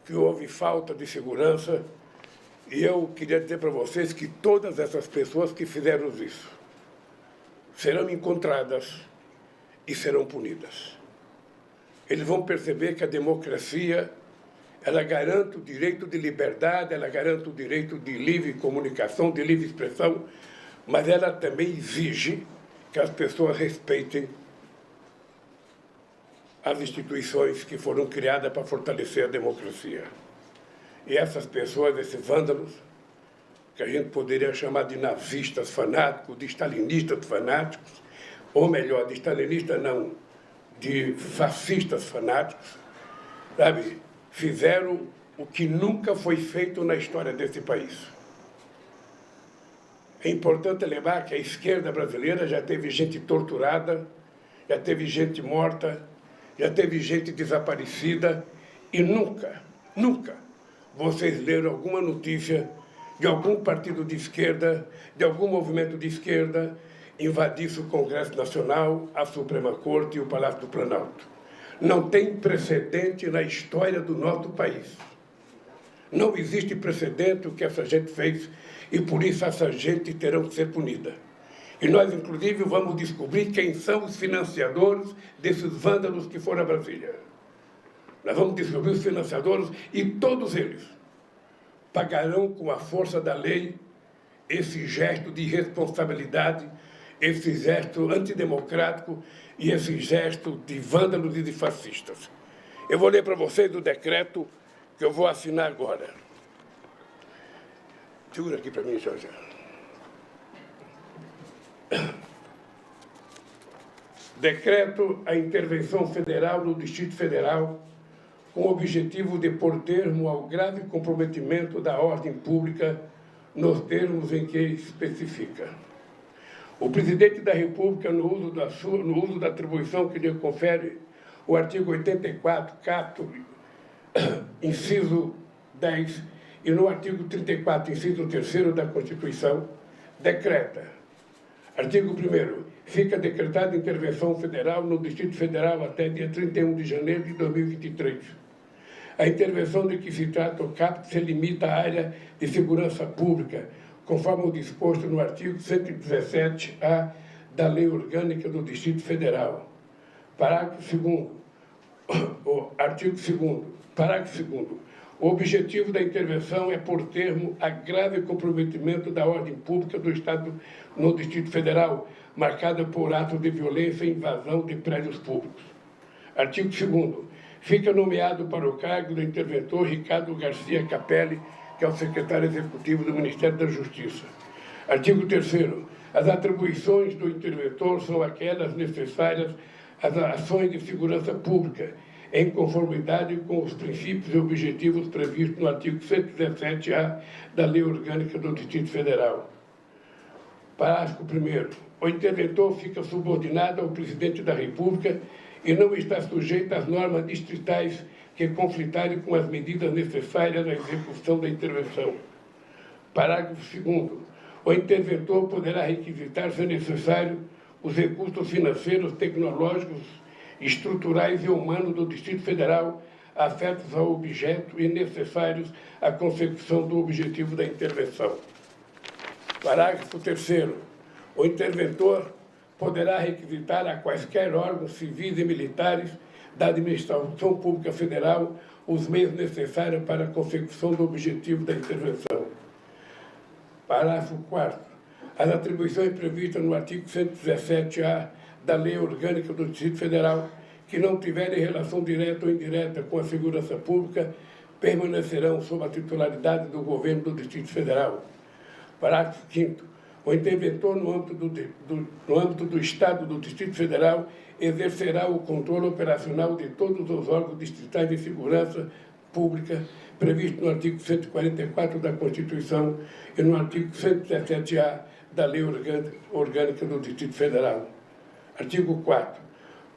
Que houve falta de segurança, e eu queria dizer para vocês que todas essas pessoas que fizeram isso serão encontradas e serão punidas. Eles vão perceber que a democracia, ela garante o direito de liberdade, ela garante o direito de livre comunicação, de livre expressão, mas ela também exige que as pessoas respeitem as instituições que foram criadas para fortalecer a democracia. E essas pessoas, esses vândalos, que a gente poderia chamar de nazistas fanáticos, de stalinistas fanáticos, ou melhor, de stalinistas não, de fascistas fanáticos, sabe, fizeram o que nunca foi feito na história desse país. É importante lembrar que a esquerda brasileira já teve gente torturada, já teve gente morta, já teve gente desaparecida, e nunca vocês leram alguma notícia de algum partido de esquerda, de algum movimento de esquerda, invadisse o Congresso Nacional, a Suprema Corte e o Palácio do Planalto. Não tem precedente na história do nosso país. Não existe precedente o que essa gente fez, e por isso essa gente terá que ser punida. E nós, inclusive, vamos descobrir quem são os financiadores desses vândalos que foram a Brasília. Nós vamos descobrir os financiadores e todos eles pagarão com a força da lei esse gesto de irresponsabilidade, esse gesto antidemocrático e esse gesto de vândalos e de fascistas. Eu vou ler para vocês o decreto que eu vou assinar agora. Segura aqui para mim, Jorge. Decreto a intervenção federal no Distrito Federal com o objetivo de pôr termo ao grave comprometimento da ordem pública nos termos em que especifica. O Presidente da República, no uso da atribuição que lhe confere o artigo 84, caput, inciso 10, e no artigo 34, inciso 3º da Constituição, decreta. Artigo 1º. Fica decretada intervenção federal no Distrito Federal até dia 31 de janeiro de 2023. A intervenção de que se trata o caput se limita à área de segurança pública, conforme o disposto no artigo 117-A da Lei Orgânica do Distrito Federal. Parágrafo 2º. Artigo 2º. Parágrafo 2º. O objetivo da intervenção é pôr termo a grave comprometimento da ordem pública do Estado no Distrito Federal, marcada por atos de violência e invasão de prédios públicos. Artigo 2º. Fica nomeado para o cargo do interventor Ricardo Garcia Capelli, que é o secretário executivo do Ministério da Justiça. Artigo 3º. As atribuições do interventor são aquelas necessárias às ações de segurança pública, em conformidade com os princípios e objetivos previstos no artigo 117-A da Lei Orgânica do Distrito Federal. Parágrafo 1º. O interventor fica subordinado ao Presidente da República e não está sujeito às normas distritais que conflitarem com as medidas necessárias à execução da intervenção. Parágrafo 2º. O interventor poderá requisitar, se necessário, os recursos financeiros, tecnológicos, estruturais e humanos do Distrito Federal afetos ao objeto e necessários à consecução do objetivo da intervenção. Parágrafo 3º. O interventor poderá requisitar a quaisquer órgãos civis e militares da Administração Pública Federal os meios necessários para a consecução do objetivo da intervenção. Parágrafo 4º. As atribuições previstas no artigo 117-A da Lei Orgânica do Distrito Federal, que não tiverem relação direta ou indireta com a segurança pública, permanecerão sob a titularidade do Governo do Distrito Federal. Parágrafo 5º. O interventor, no âmbito do Estado do Distrito Federal, exercerá o controle operacional de todos os órgãos distritais de segurança pública previsto no artigo 144 da Constituição e no artigo 117-A da Lei Orgânica do Distrito Federal. Artigo 4º.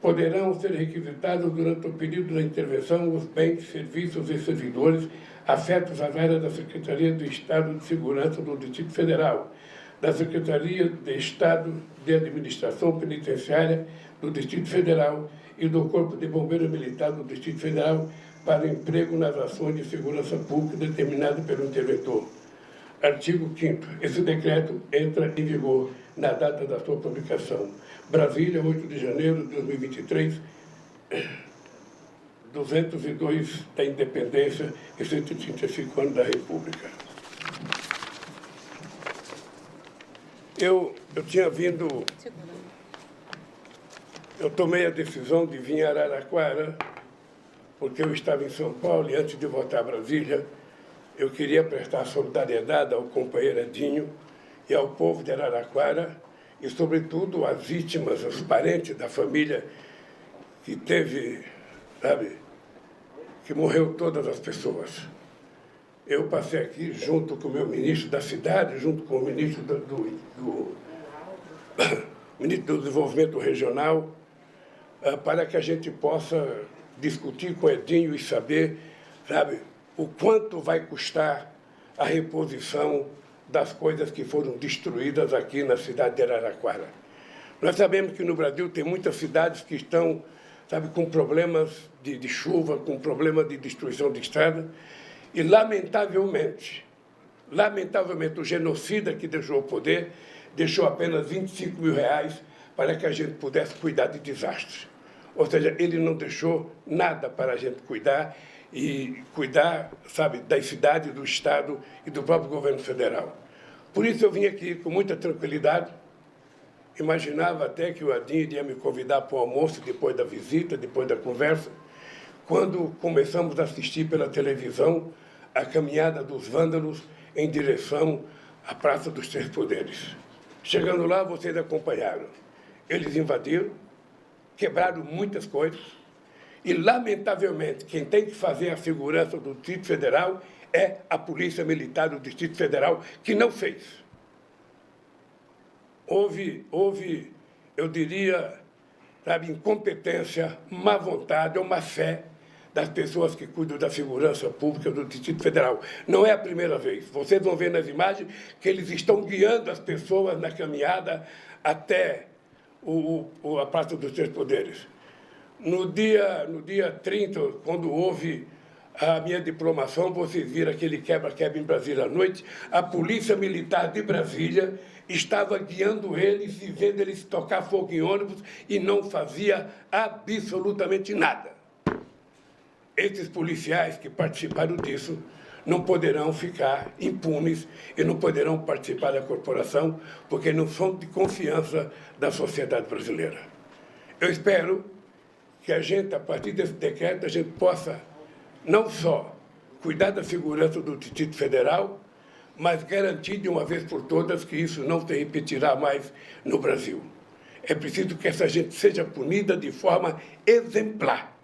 Poderão ser requisitados durante o período da intervenção os bens, serviços e servidores afetos às áreas da Secretaria de Estado de Segurança do Distrito Federal, da Secretaria de Estado de Administração Penitenciária do Distrito Federal e do Corpo de Bombeiros Militar do Distrito Federal para emprego nas ações de segurança pública determinadas pelo interventor. Artigo 5º. Esse decreto entra em vigor na data da sua publicação. Brasília, 8 de janeiro de 2023, 202 da Independência e 135 anos da República. Eu tinha vindo... Eu tomei a decisão de vir a Araraquara, porque eu estava em São Paulo e antes de voltar a Brasília, eu queria prestar solidariedade ao companheiro Edinho e ao povo de Araraquara e, sobretudo, às vítimas, aos parentes da família que teve, sabe, que morreu todas as pessoas. Eu passei aqui junto com o meu ministro da cidade, junto com o ministro ministro do Desenvolvimento Regional, para que a gente possa discutir com o Edinho e saber, sabe, o quanto vai custar a reposição das coisas que foram destruídas aqui na cidade de Araraquara. Nós sabemos que no Brasil tem muitas cidades que estão, sabe, com problemas de chuva, com problemas de destruição de estrada, e, lamentavelmente, o genocida que deixou o poder deixou apenas R$25 mil para que a gente pudesse cuidar de desastres. Ou seja, ele não deixou nada para a gente cuidar, e cuidar, sabe, das cidades, do Estado e do próprio governo federal. Por isso eu vim aqui com muita tranquilidade. Imaginava até que o Edinho ia me convidar para o almoço depois da visita, depois da conversa, quando começamos a assistir pela televisão a caminhada dos vândalos em direção à Praça dos Três Poderes. Chegando lá, vocês acompanharam. Eles invadiram, quebraram muitas coisas e, lamentavelmente, quem tem que fazer a segurança do Distrito Federal é a Polícia Militar do Distrito Federal, que não fez. Houve, eu diria, sabe, incompetência, má vontade ou má fé das pessoas que cuidam da segurança pública do Distrito Federal. Não é a primeira vez. Vocês vão ver nas imagens que eles estão guiando as pessoas na caminhada até a Praça dos Três Poderes. No dia 30, quando houve a minha diplomação, vocês viram aquele quebra-quebra em Brasília à noite, a Polícia Militar de Brasília estava guiando eles, vendo eles tocar fogo em ônibus e não fazia absolutamente nada. Esses policiais que participaram disso não poderão ficar impunes e não poderão participar da corporação, porque não são de confiança da sociedade brasileira. Eu espero que a gente, a partir desse decreto, a gente possa não só cuidar da segurança do Distrito Federal, mas garantir de uma vez por todas que isso não se repetirá mais no Brasil. É preciso que essa gente seja punida de forma exemplar,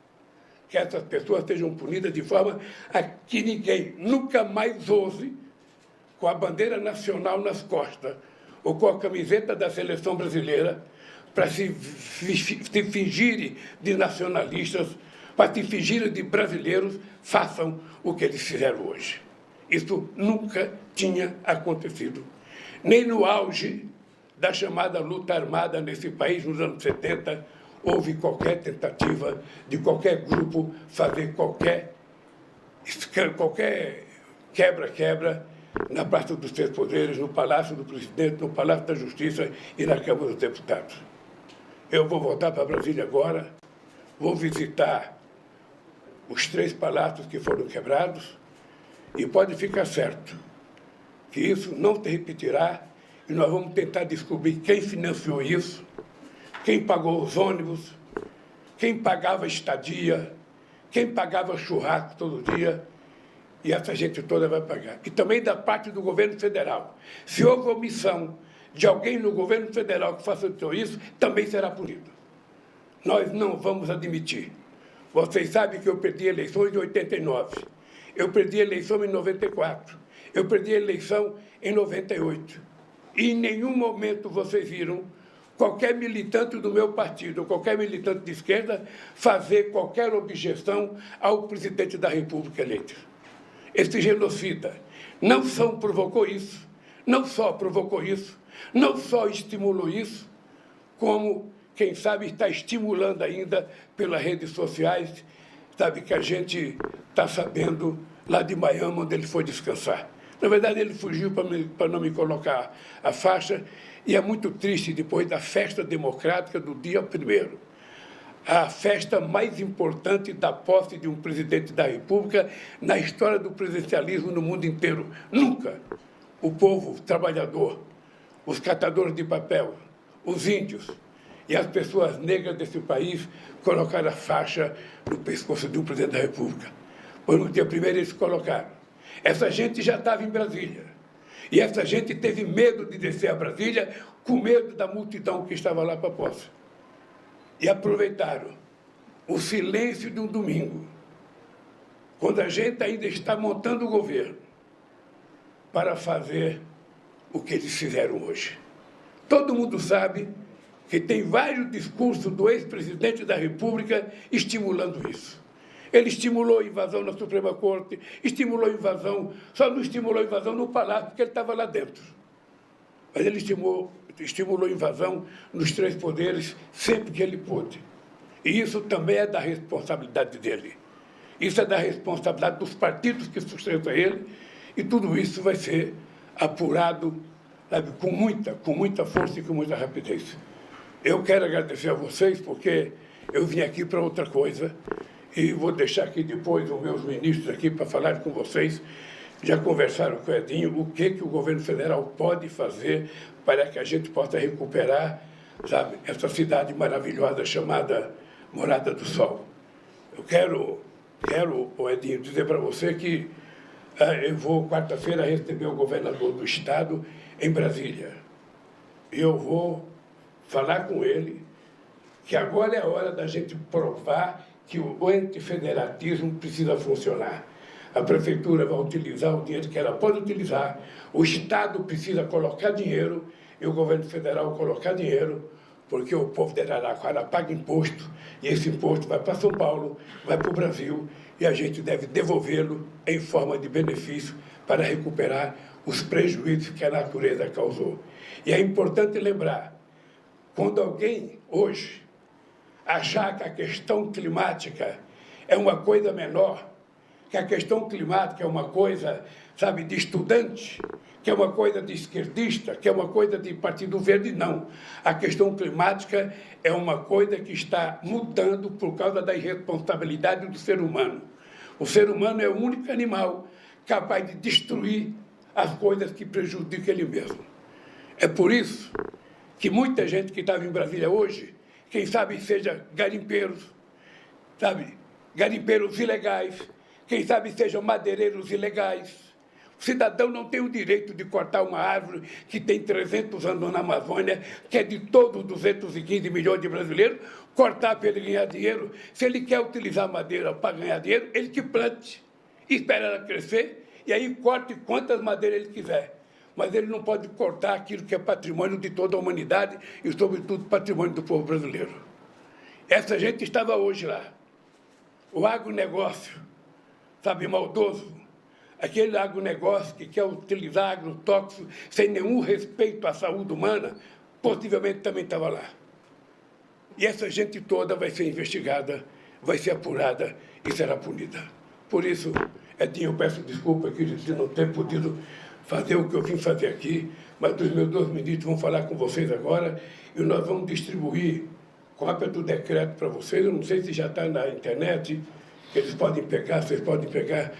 que essas pessoas sejam punidas de forma a que ninguém nunca mais ouse, com a bandeira nacional nas costas ou com a camiseta da seleção brasileira, para se fingirem de nacionalistas, para se fingirem de brasileiros, façam o que eles fizeram hoje. Isso nunca tinha acontecido. Nem no auge da chamada luta armada nesse país, nos anos 70, houve qualquer tentativa de qualquer grupo fazer qualquer quebra-quebra na Praça dos Três Poderes, no Palácio do Presidente, no Palácio da Justiça e na Câmara dos Deputados. Eu vou voltar para Brasília agora, vou visitar os 3 palácios que foram quebrados e pode ficar certo que isso não se repetirá e nós vamos tentar descobrir quem financiou isso, quem pagou os ônibus, quem pagava estadia, quem pagava churrasco todo dia, e essa gente toda vai pagar. E também da parte do governo federal. Se houve omissão de alguém no governo federal que facilitou isso, também será punido. Nós não vamos admitir. Vocês sabem que eu perdi eleições em 89, eu perdi eleição em 94, eu perdi eleição em 98. E em nenhum momento vocês viram qualquer militante do meu partido, qualquer militante de esquerda, fazer qualquer objeção ao presidente da República eleito. Esse genocida não só provocou isso, não só estimulou isso, como, quem sabe, está estimulando ainda pelas redes sociais sabe, que a gente está sabendo lá de Miami, onde ele foi descansar. Na verdade, ele fugiu para não me colocar a faixa, e é muito triste, depois da festa democrática do dia 1º, a festa mais importante da posse de um presidente da República na história do presidencialismo no mundo inteiro. Nunca o povo trabalhador, os catadores de papel, os índios e as pessoas negras desse país colocaram a faixa no pescoço de um presidente da República. Pois no dia 1º eles colocaram. Essa gente já estava em Brasília. E essa gente teve medo de descer a Brasília, com medo da multidão que estava lá para a posse. E aproveitaram o silêncio de um domingo, quando a gente ainda está montando o governo, para fazer o que eles fizeram hoje. Todo mundo sabe que tem vários discursos do ex-presidente da República estimulando isso. Ele estimulou a invasão na Suprema Corte, estimulou a invasão, só não estimulou a invasão no Palácio, porque ele estava lá dentro. Mas ele estimulou a invasão nos 3 poderes sempre que ele pôde. E isso também é da responsabilidade dele. Isso é da responsabilidade dos partidos que sustentam ele, e tudo isso vai ser apurado, sabe, com muita força e com muita rapidez. Eu quero agradecer a vocês, porque eu vim aqui para outra coisa, e vou deixar aqui depois os meus ministros aqui para falar com vocês. Já conversaram com o Edinho o que o governo federal pode fazer para que a gente possa recuperar, sabe, essa cidade maravilhosa chamada Morada do Sol. Eu quero Edinho, dizer para você que eu vou, quarta-feira, receber o governador do estado em Brasília. E eu vou falar com ele que agora é a hora da gente provar que o antifederatismo precisa funcionar. A prefeitura vai utilizar o dinheiro que ela pode utilizar, o Estado precisa colocar dinheiro e o governo federal colocar dinheiro, porque o povo de Araraquara paga imposto, e esse imposto vai para São Paulo, vai para o Brasil, e a gente deve devolvê-lo em forma de benefício para recuperar os prejuízos que a natureza causou. E é importante lembrar, quando alguém hoje achar que a questão climática é uma coisa menor, que a questão climática é uma coisa, sabe, de estudante, que é uma coisa de esquerdista, que é uma coisa de Partido Verde, não. A questão climática é uma coisa que está mudando por causa da irresponsabilidade do ser humano. O ser humano é o único animal capaz de destruir as coisas que prejudicam ele mesmo. É por isso que muita gente que estava em Brasília hoje, quem sabe seja garimpeiros, sabe, garimpeiros ilegais, quem sabe sejam madeireiros ilegais. O cidadão não tem o direito de cortar uma árvore que tem 300 anos na Amazônia, que é de todos os 215 milhões de brasileiros, cortar para ele ganhar dinheiro. Se ele quer utilizar madeira para ganhar dinheiro, ele que plante, espera ela crescer, e aí corte quantas madeiras ele quiser. Mas ele não pode cortar aquilo que é patrimônio de toda a humanidade e, sobretudo, patrimônio do povo brasileiro. Essa gente estava hoje lá. O agronegócio, sabe, maldoso, aquele agronegócio que quer utilizar agrotóxicos sem nenhum respeito à saúde humana, possivelmente também estava lá. E essa gente toda vai ser investigada, vai ser apurada e será punida. Por isso, Edinho, eu peço desculpa aqui de não ter podido fazer o que eu vim fazer aqui, mas os meus 2 ministros vão falar com vocês agora e nós vamos distribuir cópia do decreto para vocês. Eu não sei se já está na internet, eles podem pegar, vocês podem pegar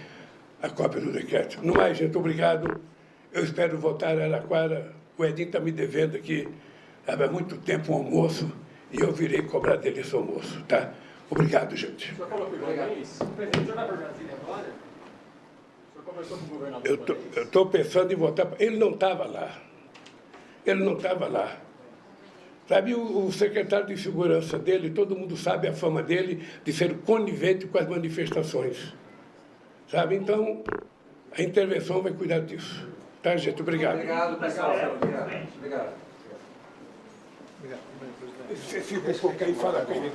a cópia do decreto. No mais, gente, obrigado. Eu espero voltar a Araraquara. O Edinho está me devendo aqui há muito tempo um almoço e eu virei cobrar dele esse almoço, tá? Obrigado, gente. O senhor falou que o presidente, o senhor vai para Brasília agora? O senhor conversou com o governador? Eu estou pensando em voltar. Ele não estava lá. Ele não estava lá. Sabe, o secretário de segurança dele, todo mundo sabe a fama dele de ser conivente com as manifestações. Sabe, então, a intervenção vai cuidar disso. Tá, gente? Obrigado. Obrigado, pessoal. Obrigado. Você fica um pouquinho e fala com ele.